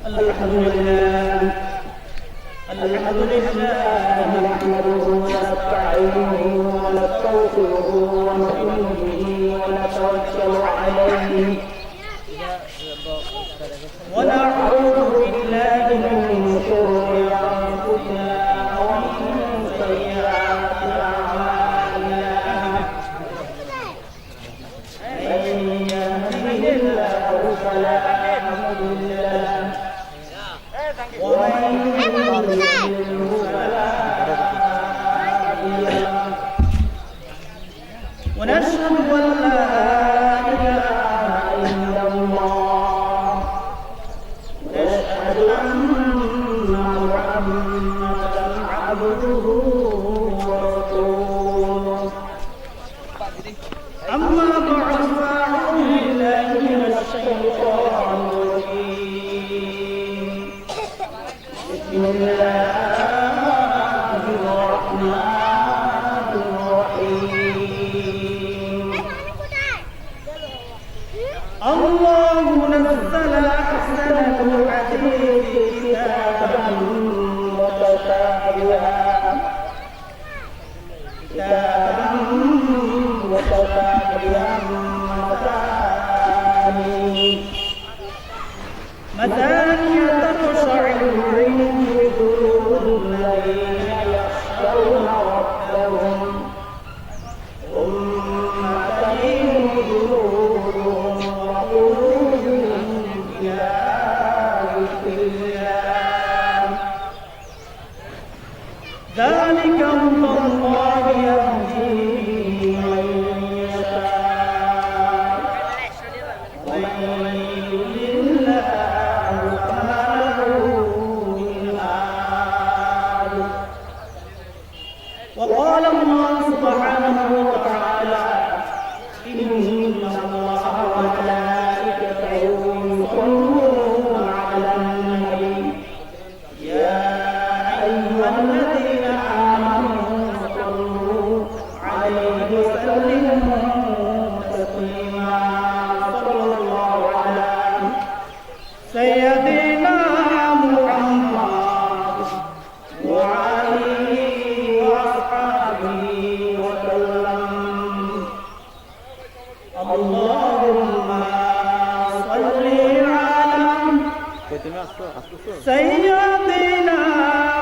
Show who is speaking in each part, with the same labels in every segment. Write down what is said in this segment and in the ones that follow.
Speaker 1: الحمد لله نحمده ونستعينه ونستغفره ونؤمن به ونتوكل عليه ونعوذ بالله من شرور أنفسنا ومن سيئات أعمالنا من يهده الله فلا مضل له ومن يضلل فلا هادي له ونشهد أن لا إله إلا الله نشهد أن محمدا عبده ورسوله أما بعد فأعوذ بالله من الشيطان الرجيم بسم الله الرحمن الرحيم الله نزل أحسن الحديث كتابا متشابها مثاني تقشعر منه جلود الذين يخشون ربهم ثم تلين جلودهم وقلوبهم إلى ذكر الله ذلك هدى الله يهدي من يشاء ومن يضلل الله فما له من هاد وقال الله سبحانه وتعالى إن الله وملائكته يصلون على النبي يا أيها الذين آمنوا صلوا عليه وسلموا تسليما صلى الله على سيدنا محمد وعليه وأصحابه وسلم اللهم صل على سيدنا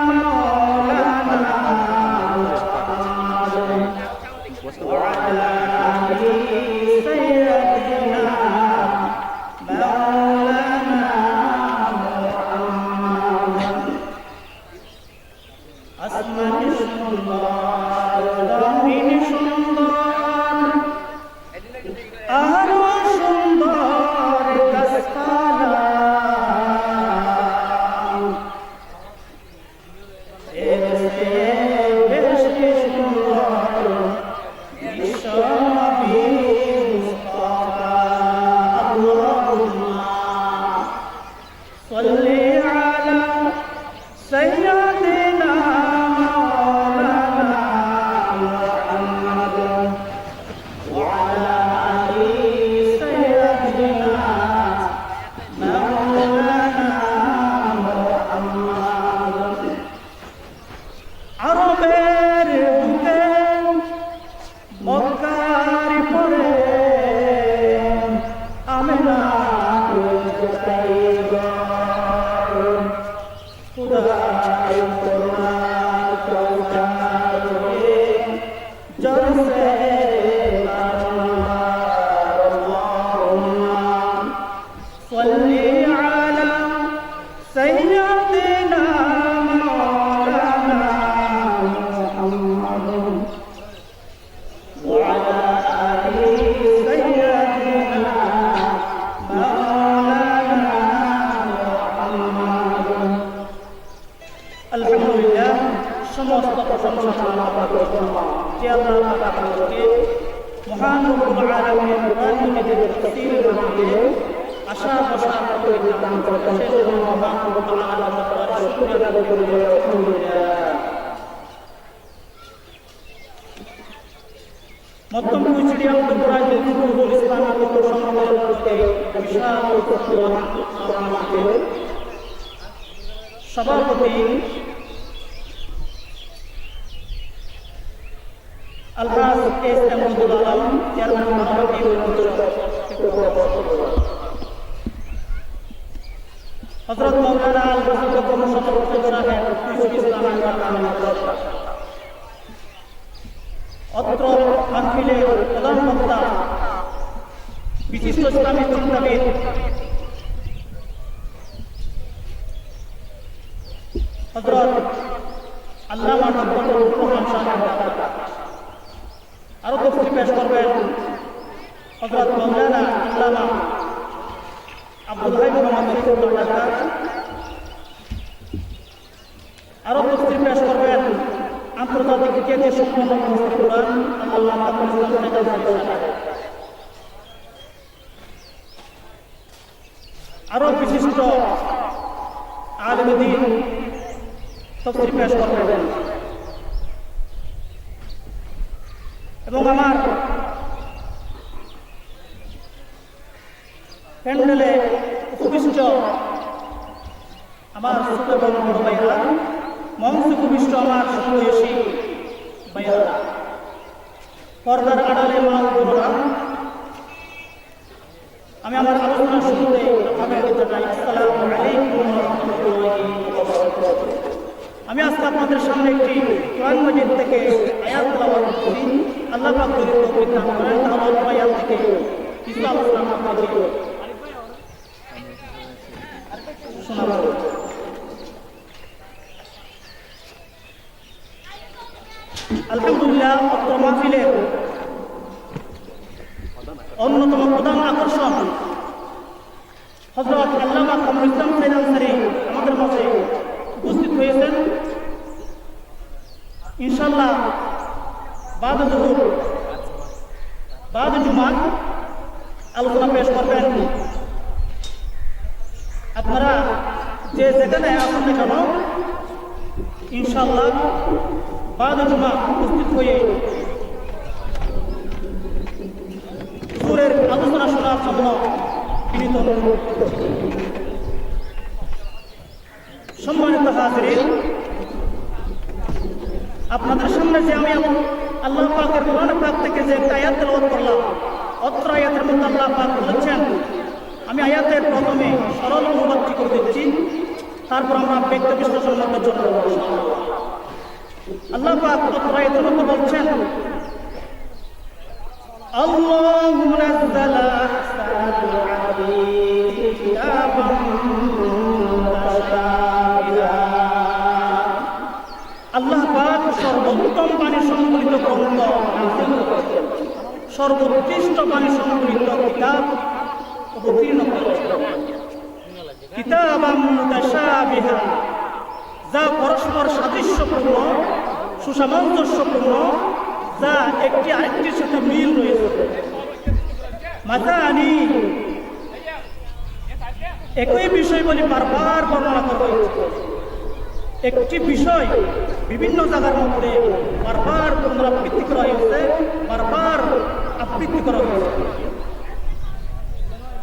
Speaker 1: مولانا محمد وعلى آله سيدنا مولانا محمد أسمع الله ربي সুন্দর আরো সুন্দর দস্তানা বেশি সুন্দর বিশ্বনবী মুস্তাফা আল্লাহুম্মা সাল্লি আলা সাইয়্যিদিনা মাওলানা মুহাম্মদ ওয়া আলা আলি সাইয়্যিদিনা মাওলানা মুহাম্মদ আরবের বুকে মক্কার পরে আমিনা কোথায় গর খুদাই করুণা চৌকার হয়ে জলসে বারম্বার আল্লাহুম্মা সাল্লি আলা সাইয়্যিদিনা মাওলানা মুহাম্মদ وعلى آله سيدنا مولانا محمد الحمد لله সমস্ত প্রশংসা আল্লাহ পাকের জন্য যে আল্লাহ পাক আমাদেরকে মহান রব্বুল আলামিন কোরআন মাজিদের তাফসীরের মাধ্যমে আশা ভরসা করে দান করেছেন সেজন্য মহান রব্বুল আলামিনের দরবারে শুকরিয়া আদায় করি আলহামদুলিল্লাহ মধ্যম কুচিড়িয়া উত্তরপাড়া জেলা ইসলাম আন্দোলন সমাবেশ করতে বিশাল উপস্থিত সভাপতি আলহাজ S M Abdul Alam, chairman মহানগরী হযরত মাওলানা আল মুহাম্মদ মুশাররফ সাহেব ইউসুফ ইসলাম অত্র মাহফিলের প্রধান বক্তা বিশিষ্ট ইসলামী চিন্তাবিদ হযরত আল্লামা ডক্টর রহমান সাহেব, আরো বক্তব্য পেশ করবেন হযরত মাওলানা আল্লামা আব্দুল হাই মোহাম্মদ ফরিদুল্লাহ ঢাকা, আরো বক্তব্য পেশ করবেন আন্তর্জাতিক খ্যাতি সম্পন্ন মুফতি কুরআন আল্লামা আব্দুল হাই সাহেব, আরো বিশিষ্ট আলেম দ্বীন তাফসীর পেশ করবেন এবং আমার প্যান্ডেলে উপবিষ্ট আমার ছোট এবং বড় ভাইরা, মঞ্চে উপবিষ্ট আমার সমবয়সী ভাইরা, পর্দার আড়ালে মা ও বোনেরা, আমি আমার আলোচনা শুরুতে জানাই আসসালামু আলাইকুম ওয়া রাহমাতুল্লাহি ওয়া বারাকাতুহু। আমি আজকে আপনাদের সামনে একটি কোরআন মাজিদ থেকে আয়াত তেলাওয়াত করছি। আল্লাহ পাক যদি তৌফিক দান করেন তাহলে অল্প আয়াত থেকে কিছু আলোচনা আপনাদেরকে শোনাবো। আলহামদুলিল্লাহ, অত্র মাহফিলের অন্যতম প্রধান আকর্ষণ হযরত আল্লামা কামরুল ইসলাম সাইদ আনসারী আমাদের মাঝে উপস্থিত হয়েছেন। ইনশাআল্লাহ বাদ জুহুর বাদ জুমার আলোচনা পেশ করবেন। আপনারা যে যেখানে আসুন না কেন ইনশাআল্লাহ বাদ জুমা উপস্থিত হয়ে হুজুরের আলোচনা শোনার জন্য বিনীত অনুরোধ। সম্মানিত হাজিরিন, আপনাদের সামনে যে আমি আল্লাহ পাকের কোরআন পাক থেকে যে একটা আয়াত তেলাওয়াত করলাম, অত্র আয়াতের মধ্যে আল্লাহ পাক বলেছেন, আমি আয়াতের প্রথমে সরল অনুবাদটি করে দিচ্ছি, তারপর আমরা ব্যক্তি বিশ্লেষণ মধ্যে চলে যাব। আল্লাহ পাক অত্র আয়াতের মধ্যে বলছেন, আল্লাহু নাযালা আহসানাল হাদিস কিতাবাম মুতাশাবিহা। আল্লাহ পাক সর্বোত্তম বাণী সংকলিত গ্রন্থ নাযিল করেছেন, সর্বোৎকৃষ্ট বাণী সংকলিত কিতাব অবতীর্ণ করেছেন। কিতাবাম মুতাশাবিহা, যা পরস্পর সাদৃশ্যপূর্ণ, সুসামঞ্জস্যপূর্ণ, যা একটি আরেকটির সাথে মিল রয়েছে। মাতানি, একই বিষয় বলে বারবার বর্ণনা করা হয়েছে। একটি বিষয় বিভিন্ন জায়গার মধ্যে বারবার পুনরাবৃত্তি করা হয়েছে, বারবার আবৃত্তি করা হয়েছে।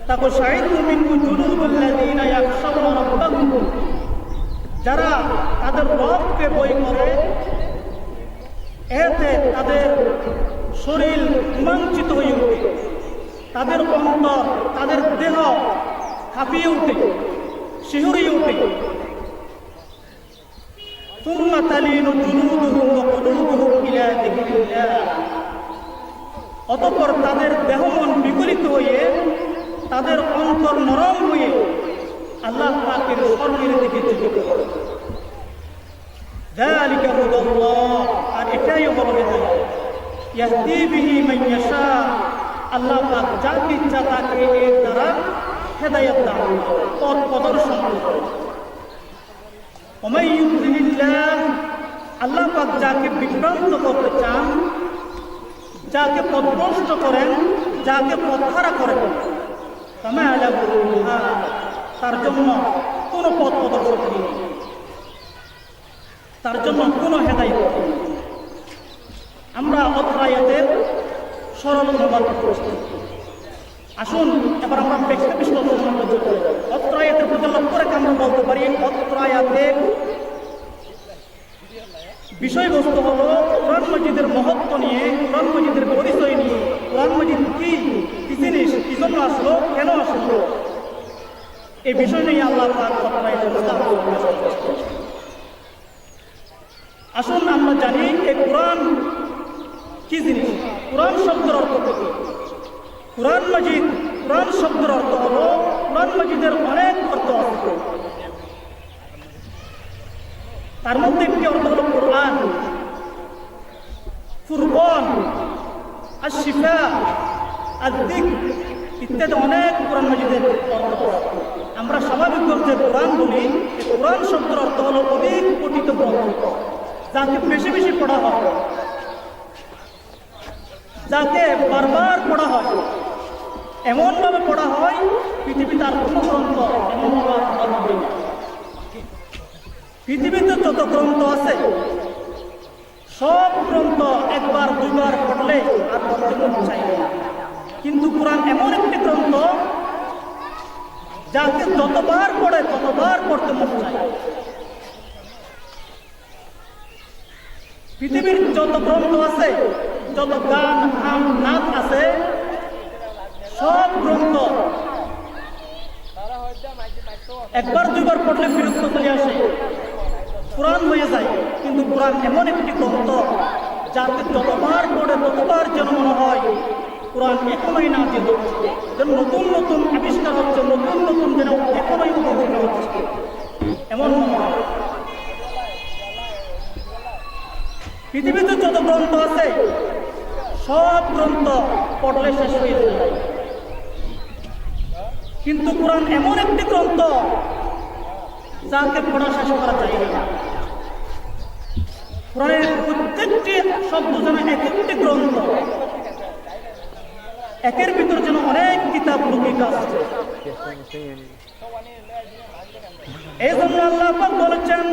Speaker 1: তাকে শাহিদু মিনহু জুলুদুল্লাযীনা ইয়াখশাউনা রাব্বাহুম, যারা তাদের রবকে ভয় করে, এতে তাদের শরীর রোমাঞ্চিত হয়ে ওঠে, তাদের অন্তর, তাদের দেহ কাঁপিয়ে ওঠে, শিহরিয়ে ওঠে। ثم تلين جلودهم وقلوبهم إلى ذكر الله, অতঃপর তাদের দেহ মন বিগলিত হয়ে, তাদের অন্তর নরম হয়ে আল্লাহ পাকের স্মরণের দিকে ঝুঁকে পড়ে। ذلك هدى الله, আর এটাই হলো হেদায়েত। ইয়াহদি বিহি মান ইয়াশা, আল্লাহ পাক যাকে ইচ্ছা তাকে এর দ্বারা হেদায়েত দান করেন, পথ প্রদর্শন করেন। ওমান ইউদ্রিল্লাহ, আল্লাহ পাক যাকে বিভ্রান্ত করতে চান, যাকে পথভ্রষ্ট করেন, যাকে পথহারা করেন, ফামা লাহু মিন হাদ, তার জন্য কোনো পথ প্রদর্শক নেই, তার জন্য কোনো হেদায়েত নেই। আমরা অত্র আয়াতের সরল অনুবাদ করছি। আসুন এবার আমরা ব্যক্তি বিশ্লেষণ অত্র আয়াতের প্রতি লক্ষ্য রেখে আমরা বলতে পারি, অত্র আয়াতে বিষয়বস্তু হলো কোরআন মাজিদের মহত্ব নিয়ে, কোরআন মাজিদের পরিচয় নিয়ে, কোরআন মাজিদ কি জিনিস, কি জন্য আসলো, কেন আসলো, এই বিষয় নিয়ে আল্লাহ পাক আসুন আমরা জানি এই কোরআন কি জিনিস। কোরআন শব্দের অর্থ কি? কোরআন মাজিদ, কোরআন শব্দের অর্থ হলো, কোরআন মাজিদের অনেক অর্থ আছে, তার মধ্যে একটি অর্থ হলো কোরআন, ফুরকান, আশ-শিফা, আদ-যিকর ইত্যাদি অনেক কোরআন মাজিদের অর্থ। আমরা স্বাভাবিক যে কোরআন বলি, এই কোরআন শব্দের অর্থ হলো অধিক পঠিত গ্রন্থ, যাকে বেশি বেশি পড়া হয়, যাকে বারবার পড়া হয়, এমনভাবে পড়া হয় পৃথিবীতে আর কোনো গ্রন্থ এমনভাবে পড়া হয় না। পৃথিবীতে যত গ্রন্থ আছে সব গ্রন্থ একবার দুইবার পড়লে আর পড়তে মন চাই না, কিন্তু কোরআন এমন একটি গ্রন্থ যাকে যতবার পড়ে ততবার পড়তে মন চায়। পৃথিবীর যত গ্রন্থ আছে, যত গান নাচ আছে, সব গ্রন্থ একবার দুইবার পড়লে ফিরত চলে আসে, কোরআন হয়ে যায়। কিন্তু কোরআন এমন একটি গ্রন্থ যাকে যতবার পড়ে ততবার যেন মনে হয় কোরআন এখনোই নাযিল হচ্ছে, যেন নতুন নতুন আবিষ্কার হচ্ছে, নতুন নতুন যেন এখনোই উপভোগ হচ্ছে, এমন মনে হয়। পৃথিবীতে যত গ্রন্থ আছে সব গ্রন্থ পড়লে শেষ হয়ে যায়, কিন্তু কোরআন এমন একটি গ্রন্থ যাকে পড়া শেষ করা যায় না। কোরআনের প্রত্যেকটি শব্দ যেন এক একটি গ্রন্থ, একের ভিতর যেন অনেক কিতাব লুকিয়ে আছে। এই জন্য আল্লাহ পাক বলেছেন,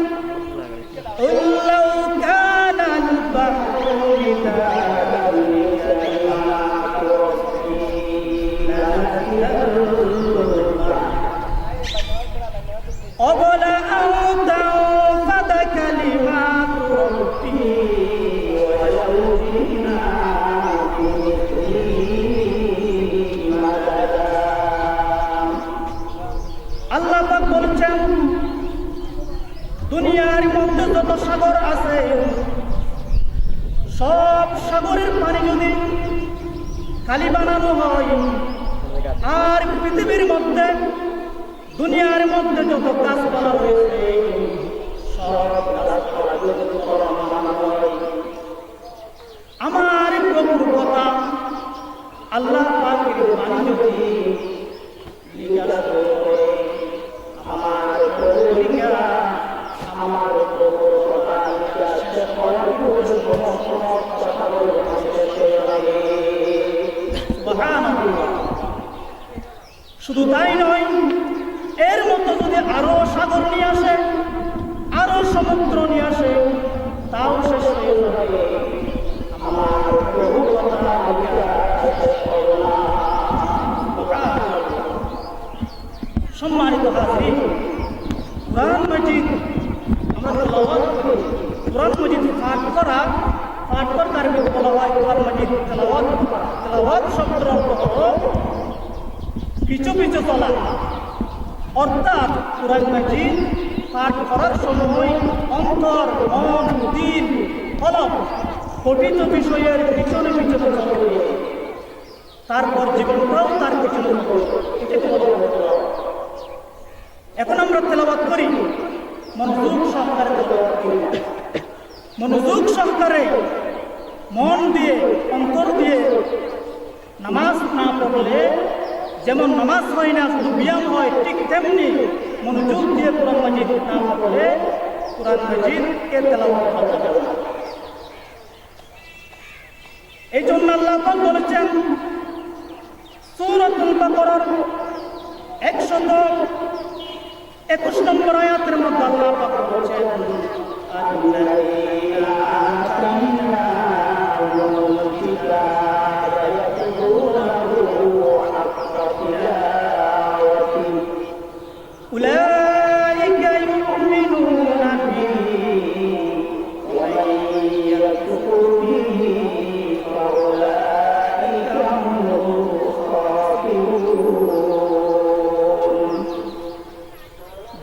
Speaker 1: আল্লাহ পাক বলছেন, দুনিয়ার মধ্যে যত সাগর আছে সব সাগরের পানি যদি খালি বানানো হয়, আর পৃথিবীর মধ্যে দুনিয়ার মধ্যে যত গাছপালা রয়েছে সব গাছপালা যদি বানানো হয়, আমার প্রভুর কথা আল্লাহ পাকের বাণী যদি লিখা করে, আমার প্রভু লিখা, আমার প্রভুর কথা লিখা শেষ করার শুধু তাই নয়, এর মতো যদি আরো সাগর নিয়ে আসে, আরো সমুদ্র নিয়ে আসে, তাও শেষ হয়ে যাবে। আমার প্রভু কথা সম্মানিত হাজির, কোরআন মাজিদ আমরা তেলাওয়াত করি। কোরআন মাজিদ পাঠ করা, পাঠ করতে বলা হয় কোরআন মাজিদ তেলাওয়াত। তেলাওয়াত শব্দের অর্থ হলো পিছু পিছু চলা, অর্থাৎ কোরআন মাজিদ পাঠ করার সময় অন্তর, মন, দিল, কলব পঠিত বিষয়ের পিছনে পিছনে চলবে, তারপর জীবনটাও তার পিছনে চলবে। এখন আমরা তেলাওয়াত করি, মনোযোগ সহকারে তেলাওয়াত করি, মনোযোগ সহকারে মন দিয়ে, অন্তর দিয়ে নামাজ না পড়লে যেমন নামাজ হয় না, শুধু ব্যায়াম হয়, ঠিক তেমনি মনোযোগ দিয়ে কোরআন মাজিদ না পড়লে কোরআন মাজিদকে তেলাওয়াত করা যাবে না। এই জন্য আল্লাহ পাক বলেছেন সূরাতুল বাকারার 121 নম্বর আয়াতের মধ্যে আল্লাহ পাক বলেছেন, আল্লাযীনা আতাইনাহুমুল কিতাবা ইয়াতলুনাহু হাক্কা তিলাওয়াতিহি উলাইকা ইউমিনুনা বিহি ওয়া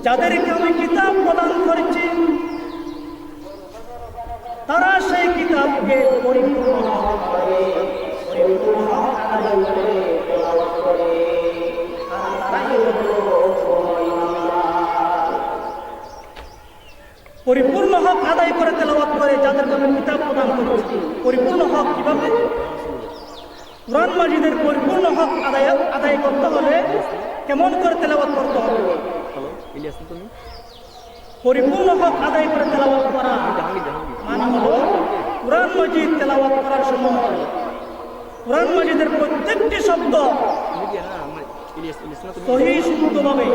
Speaker 1: যাদেরকে আমি কিতাব প্রদান করেছি তারা সেই কিতাবকে পরিপূর্ণ করে পরিপূর্ণ হক আদায় করে তেলাওয়াত করে যাদেরকে আমি কিতাব প্রদান করেছি। পরিপূর্ণ হক কিভাবে? কুরআন মাজিদের পরিপূর্ণ হক আদায় করতে হলে কেমন করে তেলাওয়াত করতে হবে? পরিপূর্ণ হক আদায় করে তেলাওয়াত করা মানে হলো কুরআন মাজিদ তেলাওয়াত করার সময় কুরআন মাজিদের প্রত্যেকটি শব্দ সহিহ শুদ্ধভাবে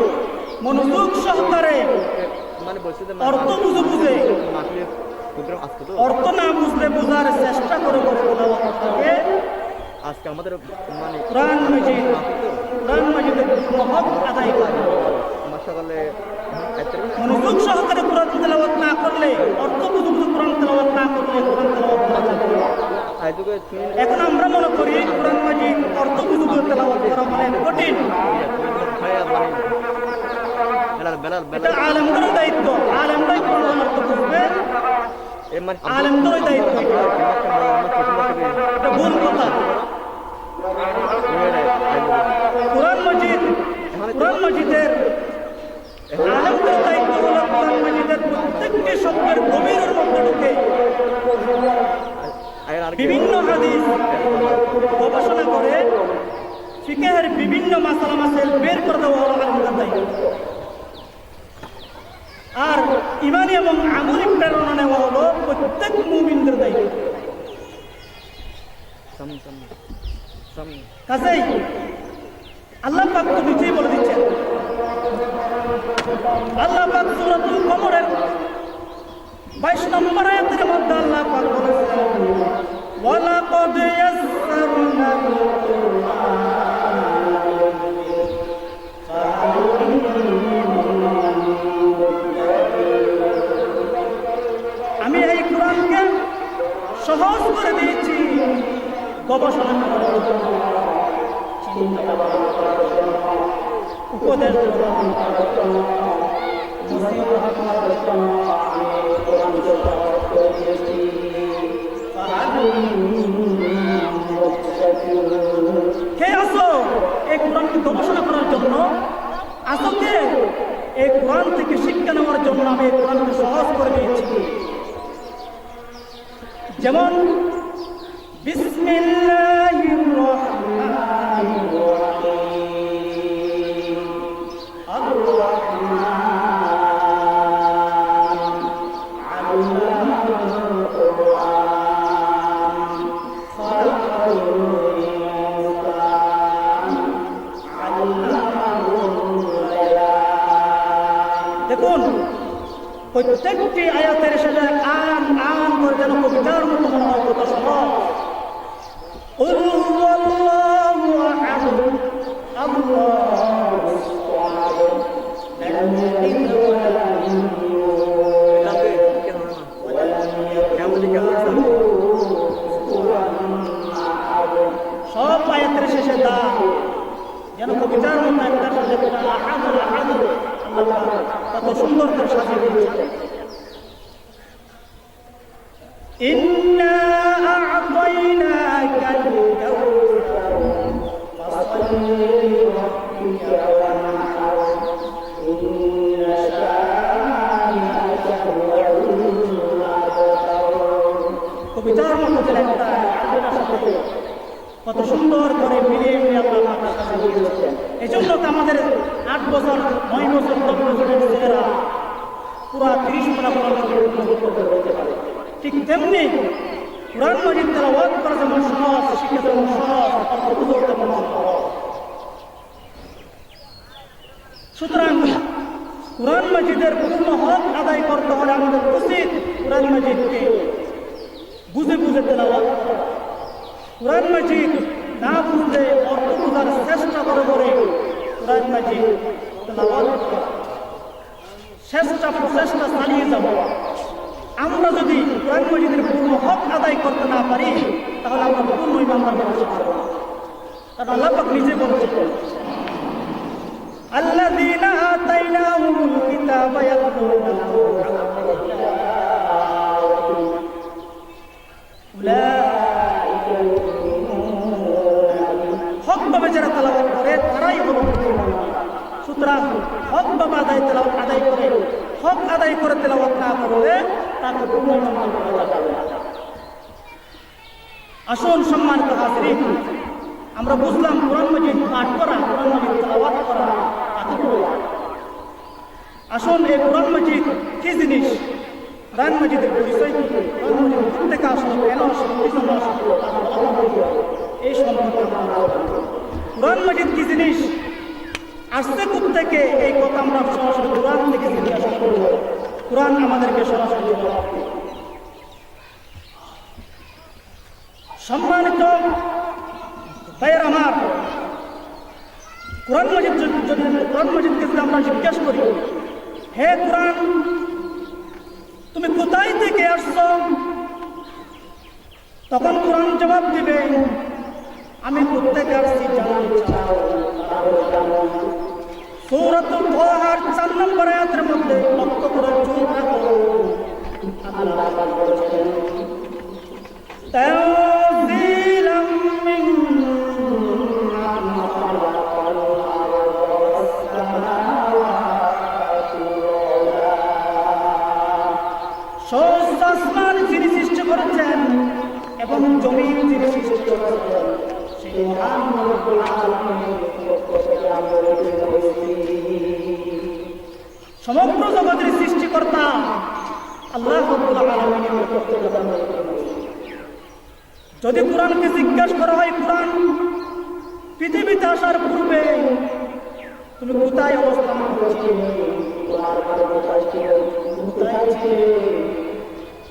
Speaker 1: মনোযোগ সহকারে অর্থ বুঝে অর্থ না বুঝলে বোঝার চেষ্টা করে তেলাওয়াত করতে আজকে আমাদের মানে কুরআন মাজিদের হক আদায় করে মনোযোগ সহকারে কুরআন তেলাওয়াত না করলে অর্থ বুঝে কুরআন তেলাওয়াত না করলে কুরআন তেলাওয়াত করা যাবে না। এখন আমরা মনে করি কুরআন মাজিদ অর্থ বুঝে তেলাওয়াত করা মানে কঠিন। এটা আলেমদের দায়িত্ব, আলেমরাই কোরআন অর্থ বুঝবে, আলেমদের দায়িত্ব। এটা ভুল কথা। কুরআন মাজিদের আলেমদের দায়িত্ব হলো কুরআন মাজিদের প্রত্যেকটি শব্দের গভীরের মধ্যে ঢুকে বিভিন্ন হাদিস গবেষণা করে ফিকহের বিভিন্ন মাসালা মাসাইল বের করে দেওয়া হলো আলেমদের দায়িত্ব। আর ঈমানী এবং আমলী প্রেরণা নেওয়া হলো প্রত্যেক মুমিনদের দায়িত্ব। কাজেই আল্লাহ পাক তো নিজেই বলে দিচ্ছেন, আল্লাহ পাক সূরাতুল কমরের 22 নম্বর আয়াতের মধ্যে আল্লাহ পাক বলেছেন ওয়ালাকাদ ইয়াসসারনাল আমি এই কোরআনকে সহজ করে দিয়েছি গবেষণা করার জন্য, চিন্তা করার জন্য, উপদেশ গ্রহণ করার জন্য, নসিহত করার জন্য আমি কোরআনকে সহজ করে দিয়েছি। কে আসো এই কোরআনকে গবেষণা করার জন্য? আসো কে এই কোরআন থেকে শিক্ষা নেওয়ার জন্য আমি এই কোরআনকে সহজ করে দিয়েছি। যেমন বিসমিল্লাহির রহমানির রহিম আর-রহমান আল্লামাল কুরআন খালাকাল ইনসান আল্লামাহুল বায়ান। দেখুন প্রত্যেকটি আয়াতের শেষে আন আন করে যেন কবিতার মতো মনে হয় কত সহজ। قل هو الله أحد الله الصمد لم يلد ولم يولد ولم يكن له كفوا أحد। সব আয়াতের শেষে দা যেন কবিতার মতো একটা শেষে আহাদ আহাদ আল্লাহ কত সুন্দর করে সাজিয়ে দিয়েছেন। ইন্না আ'তাইনাকাল কাউসার ফাসাল্লি লিরাব্বিকা ওয়ানহার ইন্না শানি'আকা হুয়াল আবতার। কবিতার মতো একটা আলোচনার সাথে কত সুন্দর করে মিলিয়ে আল্লাহ পাক সাজিয়ে দিয়েছেন। এজন্য তো আমাদের 8 বছর 9 বছর 10 বছরের ছেলেরা পুরা 30 পারা পড়তে পারে। ঠিক তেমনি কুরআন মাজিদ তেলাওয়াত করা যেমন সহজ, শিখা যেমন সহজ, অর্থ বুঝতে তেমন সহজ। সুতরাং কুরআন মাজিদের পূর্ণ হক আদায় করতে হলে আমাদের উচিত কুরআন মাজিদকে বুঝে বুঝে তেলাওয়াত করা। কুরআন মাজিদ না বুঝলে অর্থ বোঝার চেষ্টা করে কুরআন মাজিদ তেলাওয়াত করা, চেষ্টা চালিয়ে যাব। আমরা যদি কুরআন মাজিদের পূর্ণ হক আদায় করতে না পারি তাহলে আমরা পূর্ণ ঈমানদার হতে পারবো না। কারণ আল্লাহ পাক নিজে বলেছেন আল্লাযীনা আতাইনাহুমুল কিতাব সুতরাং হক বাবা আদায় করে তেলাওয়াত না করলে তাকে পূর্ণ সম্মান করা যাবে না। আসুন সম্মানিত হাজিরিন, আমরা বুঝলাম কোরআন মাজিদ পাঠ করা, কোরআন মাজিদ তেলাওয়াত করা তাকে বলে। আসুন এই কোরআন মাজিদ কি জিনিস, কোরআন মাজিদের পরিচয় কি, কোরআন মাজিদ থেকে আসলো, কেন আসলো, কি জন্য আসলো, এই সম্পর্কে আমরা কোরআন মাজিদ কি জিনিস, আসছে কোথা থেকে, এই কথা আমরা সরাসরি কোরআন থেকে জিজ্ঞাসা করব। কোরআন আমাদেরকে সরাসরি জবাব দেবে। সম্মানিত ভাইয়ের আমার, কোরআন মাজিদকে যদি আমরা জিজ্ঞাসা করি, হে কোরআন তুমি কোথায় থেকে আসছো, তখন কোরআন জবাব দিবে আমি কোত্থেকে আসছি জানতে চাও। সূরাতুল তাহার 4 নম্বর আয়াতের মধ্যে লক্ষ্য করে চোখ রাখো, আল্লাহ পাক বলেছেন তানজিলাম মিম্মান খালাকাল আরদা ওয়াস সামাওয়াতি ওয়াল আরদ। আসমান যিনি সৃষ্টি করেছেন এবং জমিন যিনি সৃষ্টি করেছেন সেই মহান রব্বুল আলামিনের পক্ষ থেকে আমরা সমগ্র জগতের সৃষ্টিকর্তা আল্লাহ রাব্বুল আলামিনের পক্ষ থেকে আমরা যদি কোরআনকে জিজ্ঞাসা করা হয়, কোরআন পৃথিবীতে আসার পূর্বে তুমি কোথায় অবস্থান করছিলে,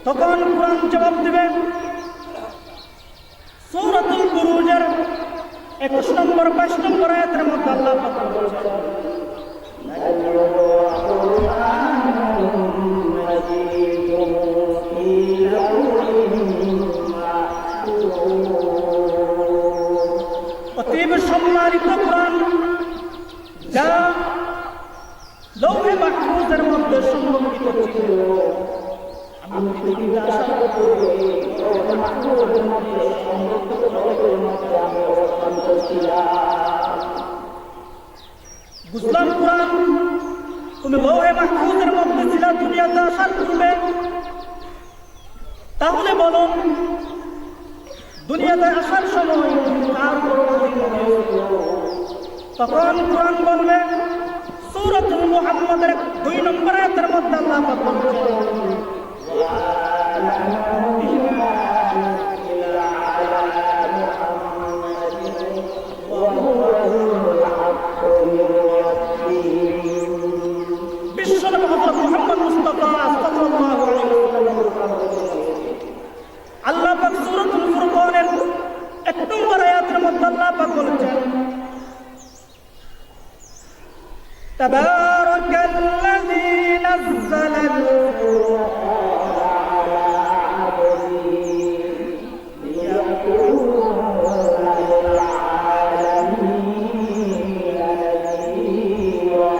Speaker 1: তখন কোরআন জবাব দেবে সূরাতুল বুরুজের 21 নম্বর 22 নম্বর আয়াতের মধ্যে আল্লাহ পাক বলেছেন অতীব সম্মানিত কোরআন, যা লৌহে মাহফুজের মধ্যে সংরক্ষিত ছিল। আমি পৃথিবীতে আসার পূর্বে লৌহে মাহফুজের মধ্যে সংরক্ষিত লৌহের মধ্যে আমি অবস্থান করছিলাম। বুঝলাম কোরআন তুমি লৌহে মাহফুজের মধ্যে ছিল দুনিয়াতে আসার পূর্বে, তাহলে বলো দুনিয়াতে আসার সময় কার পরবর্তী মনে হয়েছিল? তখন কোরআন বলবে সূরাতুল মুহাম্মাদের 2 নম্বর আয়াতের মধ্যে আল্লাহ পাক বলেছেন বিশ্বনবী হযরত মুহাম্মদ মুস্তাফা সাল্লাল্লাহু আলাইহি ওয়াসাল্লাম আল্লাহ পাক সূরাতুল ফুরকানের 1 নম্বর আয়াতের মধ্যে আল্লাহ পাক বলেছেন তাবারাকাল্লাযী নাযালাল ফুরকানা আলা আবদিহি লিয়াকুনা লিল আলামিনা নাযীরা।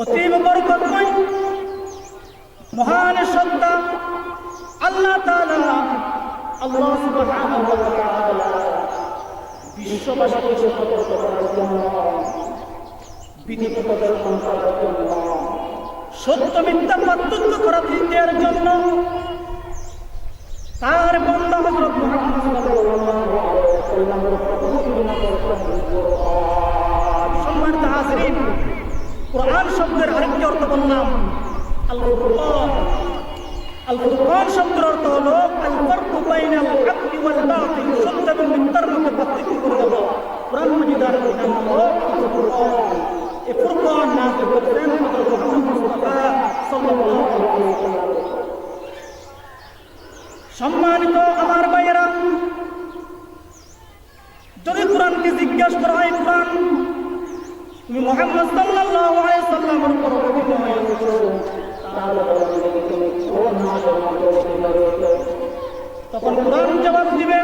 Speaker 1: অতীব বরকতময় মহান সত্তা আল্লাহ তাআলা, আল্লাহ সুবহানাহু ওয়া তাআলা বিশ্ববাসীকে সতর্ক করার জন্য, বিধি প্রদর্শন করার জন্য, সত্য মিথ্যা পার্থক্য করার দেওয়ার জন্য তার বান্দা হযরত মুহাম্মদ সাল্লাল্লাহু আলাইহি ওয়াসাল্লামের সম্মানিত হাজিরিন, কোরআন শব্দের আরেকটি অর্থ বললাম আল ফুরকান। আল ফুরকান শব্দের অর্থ হলো আল ফারকু বাইনাল হাক্কি ওয়াল বাতিল, সত্য এবং মিথ্যার মধ্যে পার্থক্য করে দেওয়া। কোরআন মাজিদের নাম হলো ফুরকান। এই ফুরকান নাযিল করেছেন হযরত মুহাম্মদ মুস্তাফা সাল্লাল্লাহু আলাইহি ওয়াসাল্লাম। সম্মানিত আমার ভাইয়েরা, যদি কোরআনকে জিজ্ঞাসা করা হয় কোরআন তুমি মুহাম্মদ সাল্লাল্লাহু আলাইহি ওয়াসাল্লামের উপর অবতীর্ণ হয়েছো, তখন কোরআন জবাব দিবে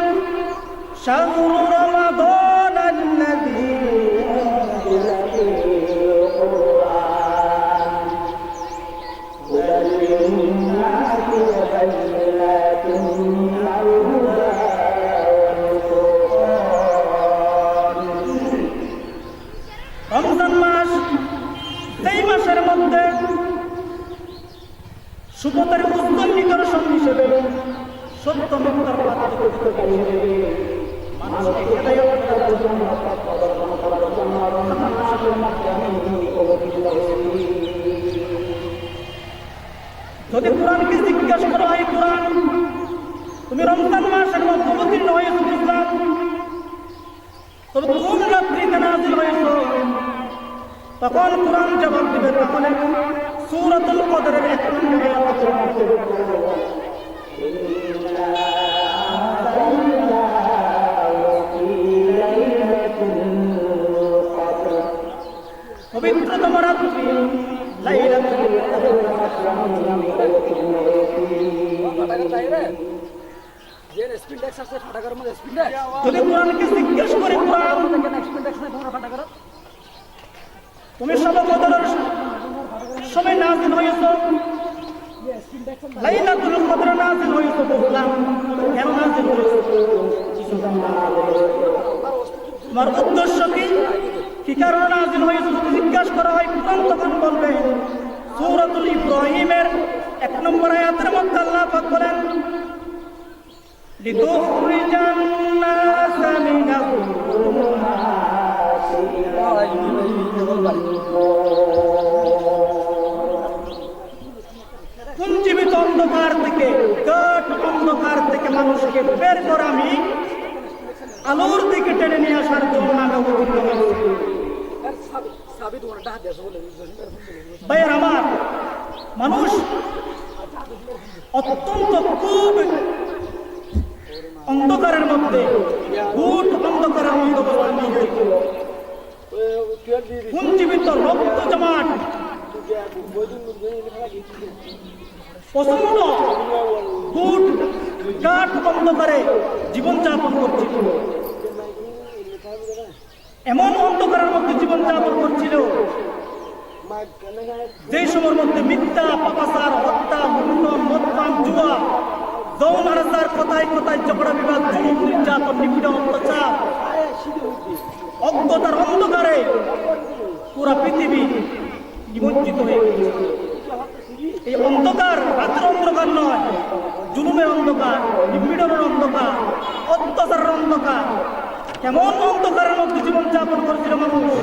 Speaker 1: শাহরু রমাদান আল্লাযী উনজিলা ফীহিল কুরআন হুদাল লিন-নাসি ওয়া বায়িনাতিন মিনাল হুদা ওয়াল ফুরকান যদি কোরআনকে জিজ্ঞাসা করা হয়, কোরআন তুমি রমজান মাসের মধ্যে অবতীর্ণ হয়েছ বুঝলাম, তবে কোন রাত্রিতে নাযিল হয়েছ? তখন কোরআন জবাব দিবে, তাহলে সূরাতুল কদরের 1 নম্বর আয়াত পবিত্রতম রাত্রি লাইলাতুল কদর। যদি কোরআনকে জিজ্ঞাসা করে, কোরআন তুমি শবে কদরের সময় নাযিল হয়েছ, লাইলাতুল কদরে নাযিল হয়েছ বুঝলাম, কেন নাযিল হয়েছ? তোমার উদ্দেশ্য কি? কি কারণে নাযিল হয়েছে যদি জিজ্ঞাসা করা হয়, কোরআন তখন বলবে সূরাতুল ইব্রাহিমের 1 নম্বর আয়াতের মধ্যে আল্লাহ পাক বলেন, লিতুখরিজান নাসা পুঞ্জীবিত অন্ধকার থেকে, কাঠ অন্ধকার থেকে মানুষকে বের করে আমি আলোর দিকে টেনে নিয়ে আসার জন্য অবতীর্ণ হয়েছি। ভাইয়ের আমার, মানুষ অত্যন্ত খুব অন্ধকারের মধ্যে, ভূত অন্ধকারের মধ্যে পুঞ্জীবিত রক্ত জমাট প্রচন্ড ভূত কাঠ অন্ধকারে জীবনযাপন করছিল। এমন অন্ধকারের মধ্যে জীবনযাপন করছিল যে সময়ের মধ্যে মিথ্যা, পাপাচার, হত্যা, লুণ্ঠন, মদপান, জুয়া, যৌন হারাচার, কথায় কথায় ঝগড়া বিবাদ, জুলুম, নির্যাতন, নিপীড়ন, অত্যাচার, অজ্ঞতার অন্ধকারে পুরা পৃথিবী নিমজ্জিত হয়ে গেছে। এই অন্ধকার রাতের অন্ধকার নয়, জুলুমের অন্ধকার, নিপীড়নের অন্ধকার, অত্যাচারের অন্ধকার। কেমন অন্ধকারের মধ্যে জীবন যাপন করেছিল মানুষ।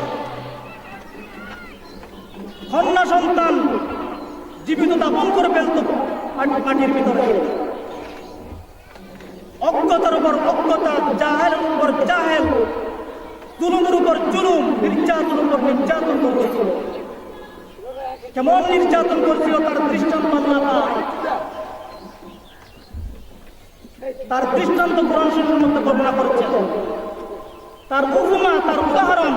Speaker 1: কন্যা সন্তান জীবিত দাপন করে ফেলত মাটির ভিতরে। অজ্ঞতার উপর অজ্ঞতা, জাহেলের উপর জাহেল, জুলুমের উপর জুলুম, নির্যাতনের উপর নির্যাতন করছিল। কেমন নির্যাতন করছিল তার দৃষ্টান্ত তার দৃষ্টান্ত কোরআন শরীফের মধ্যে বর্ণনা করেছেন। তার উপমা, তার উদাহরণ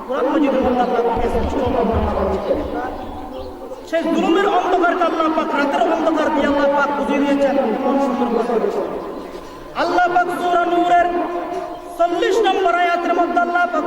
Speaker 1: কোরআন মাজিদের মধ্যে আল্লাহ পাক স্পষ্ট বর্ণনা করেছেন। সেই জুলুমের অন্ধকারকে আল্লাহ পাক রাতের অন্ধকার দিয়ে আল্লাহ পাক বুঝিয়ে দিয়েছেন। আল্লাহ পাক সূরা নূরের 40 নম্বর আয়াতের মধ্যে আল্লাহ পাক